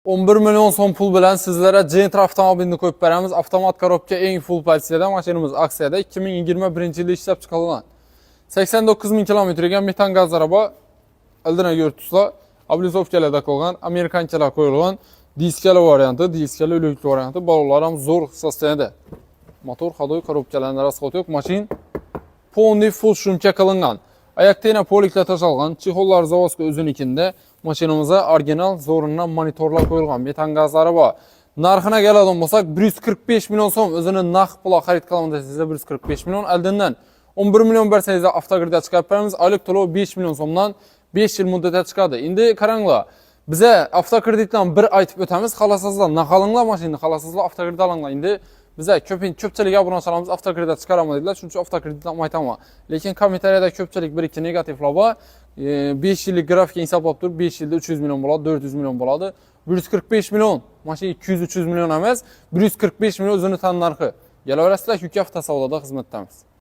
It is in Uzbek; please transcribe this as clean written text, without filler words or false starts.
11 milyon so'm pul bilan sizlara Gentra avtomobilini qo'yib beramiz. Avtomat korobka eng full pozisyada mashinamiz aksiyada 2021-yilda ishlab chiqarilgan. 89 ming kilometrga metan gaz araba aldina yurtuslar, облицовкаларда qo'yilgan, amerikanchalar qo'yilgan, diskali varianti, diskali o'likli varianti, balolar ham zo'r sostoyanida. Motor, xodoy, korobkalarning rasxoti yo'q, mashin полный full shumka qilingan. Ayaqtena poliklar tashalgan, chexollar zavozga o'zinikida, mashinamizga original zo'rindan monitorlar qo'yilgan, metan gazlari bor. Narxina keladigan bo'lsak, 145 million so'm o'zini naqd pulga xarid qilaman desangizda 145 million, oldindan 11 million bersangizda avtogridga chiqarib beramiz. Oylik to'lov 5 million so'mdan 5 yil muddatga chiqadi. Endi qaranglar, biza avtokreditdan bir aytib o'tamiz, xohlasizlar naqalinglar mashinani, xohlasizlar avtokredit olinglar. Endi biza ko'pchilik obunachilarimiz avtokreditdan chiqaraman dedilar, shuning uchun avtokreditdan aytaman. Lekin kommentariyada ko'pchilik bir ikki negativlar bor. 5 yillik grafika hisoblab turib, 5 yilda 300 million bo'ladi, 400 million bo'ladi. 145 million, mashina 200-300 million emas, 145 million o'zini tan narxi. Kelaverasizlar, yuk avto savdoda xizmatdamiz.